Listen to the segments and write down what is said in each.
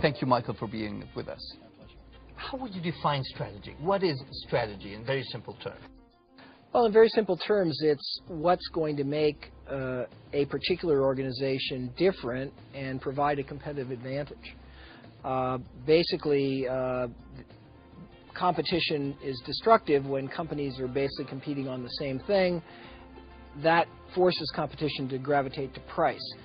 thank you, Michael, for being with us. How would you define strategy? What is strategy in very simple terms? Well, in very simple terms, it's what's going to make a particular organization different and provide a competitive advantage. Basically, competition is destructive when companies are basically competing on the same thing. That forces competition to gravitate to price.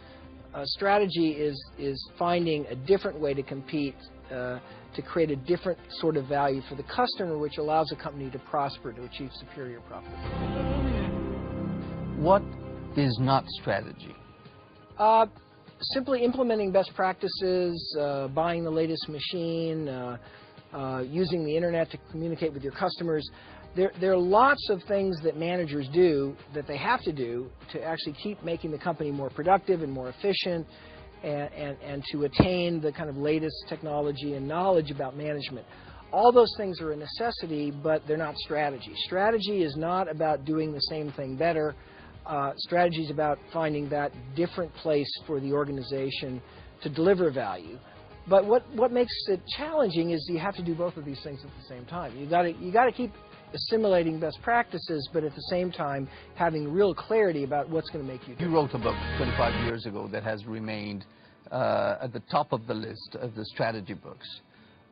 Strategy is finding a different way to compete to create a different sort of value for the customer, which allows a company to prosper, to achieve superior profitability. What is not strategy? Simply implementing best practices, buying the latest machine, using the internet to communicate with your customers. There are lots of things that managers do that they have to do to actually keep making the company more productive and more efficient, and to attain the kind of latest technology and knowledge about management. All those things are a necessity, but they're not strategy. Strategy is not about doing the same thing better. Strategy is about finding that different place for the organization to deliver value. But what makes it challenging is you have to do both of these things at the same time. You got to keep assimilating best practices, but at the same time having real clarity about what's going to make you different. You wrote a book 25 years ago that has remained at the top of the list of the strategy books.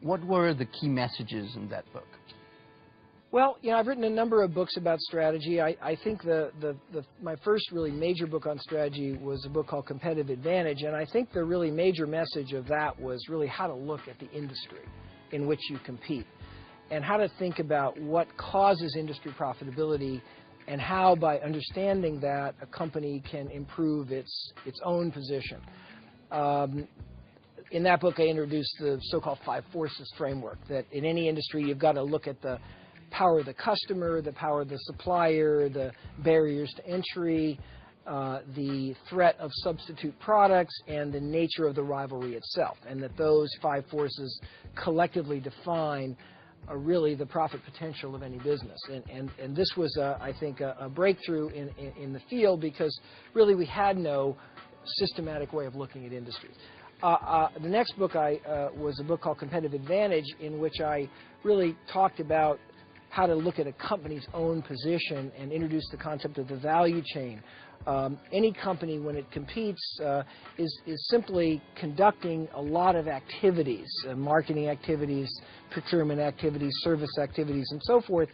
What were the key messages in that book? Well, I've written a number of books about strategy. I think my first really major book on strategy was a book called Competitive Advantage, and I think the really major message of that was really how to look at the industry in which you compete, and how to think about what causes industry profitability, and how, by understanding that, a company can improve its own position. In that book, I introduced the so-called 5 forces framework, that in any industry you've got to look at the power of the customer, the power of the supplier, the barriers to entry, the threat of substitute products, and the nature of the rivalry itself, and that those 5 forces collectively define really the profit potential of any business. And this was, I think, a breakthrough in the field, because really we had no systematic way of looking at industries. The next book was a book called Competitive Advantage, in which I really talked about how to look at a company's own position and introduce the concept of the value chain. Any company, when it competes, is simply conducting a lot of activities, marketing activities, procurement activities, service activities, and so forth.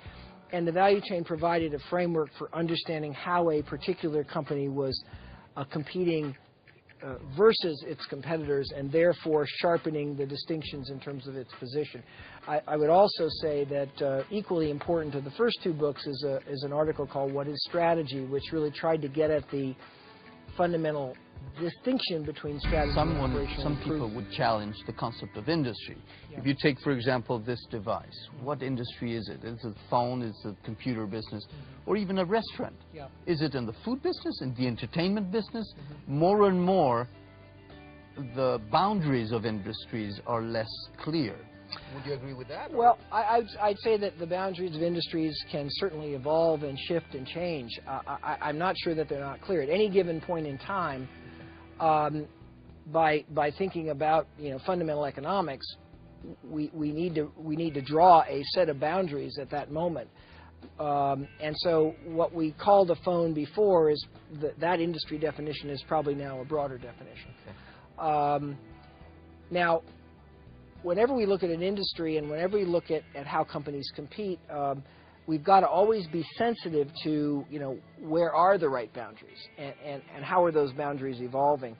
And the value chain provided a framework for understanding how a particular company was competing versus its competitors, and therefore sharpening the distinctions in terms of its position. I would also say that equally important to the first 2 books is an article called What is Strategy, which really tried to get at the fundamental distinction between strategy and operational Some people would challenge the concept of industry. Yeah. If you take, for example, this device, what industry is it? Is it a phone? Is it a computer business? Or even a restaurant? Yeah. Is it in the food business, in the entertainment business? More and more, the boundaries of industries are less clear. Would you agree with that? Well, I'd say that the boundaries of industries can certainly evolve and shift and change. I'm not sure that they're not clear. At any given point in time, by thinking about fundamental economics, we need to draw a set of boundaries at that moment. And so what we called a phone before is that industry definition is probably now a broader definition. Okay. Now, whenever we look at an industry and whenever we look at how companies compete, we've got to always be sensitive to, where are the right boundaries, and how are those boundaries evolving.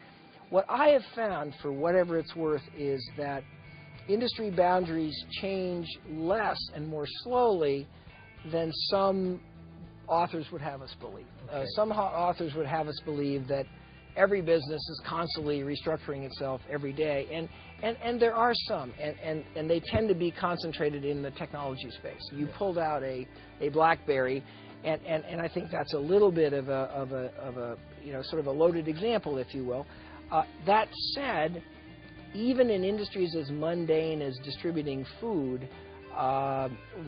What I have found, for whatever it's worth, is that industry boundaries change less and more slowly than some authors would have us believe. Okay. Some authors would have us believe that every business is constantly restructuring itself every day, and there are some, and they tend to be concentrated in the technology space. You pulled out a BlackBerry, and I think that's a little bit of a sort of a loaded example, if you will. That said, even in industries as mundane as distributing food,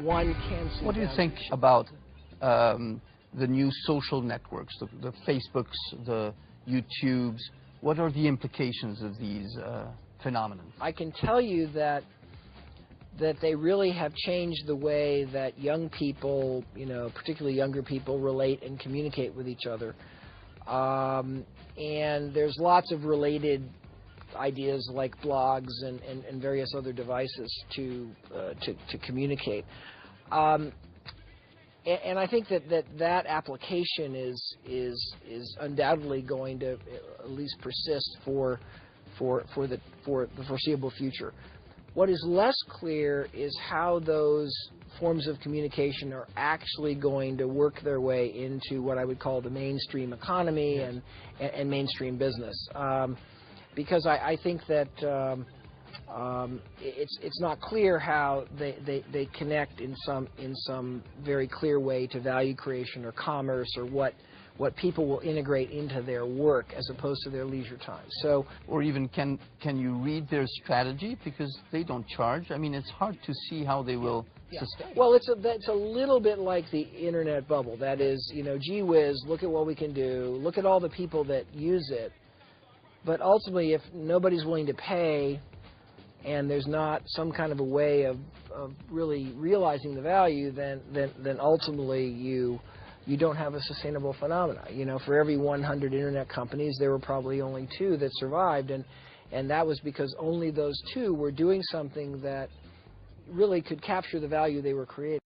one can see. What do you think about the new social networks, the Facebooks, the YouTubes? What are the implications of these phenomenon? I can tell you that they really have changed the way that young people, particularly younger people, relate and communicate with each other. And there's lots of related ideas like blogs and various other devices to communicate. And I think that application is undoubtedly going to at least persist for the foreseeable future. What is less clear is how those forms of communication are actually going to work their way into what I would call the mainstream economy and mainstream business. Because I think that it's not clear how they connect in some very clear way to value creation or commerce, or what people will integrate into their work as opposed to their leisure time. So, or even can you read their strategy, because they don't charge? I mean, it's hard to see how they will sustain. Well, it's a little bit like the internet bubble. That is, gee whiz, look at what we can do. Look at all the people that use it. But ultimately, if nobody's willing to pay, and there's not some kind of a way of really realizing the value, then ultimately you don't have a sustainable phenomena. For every 100 internet companies, there were probably only 2 that survived, and that was because only those 2 were doing something that really could capture the value they were creating.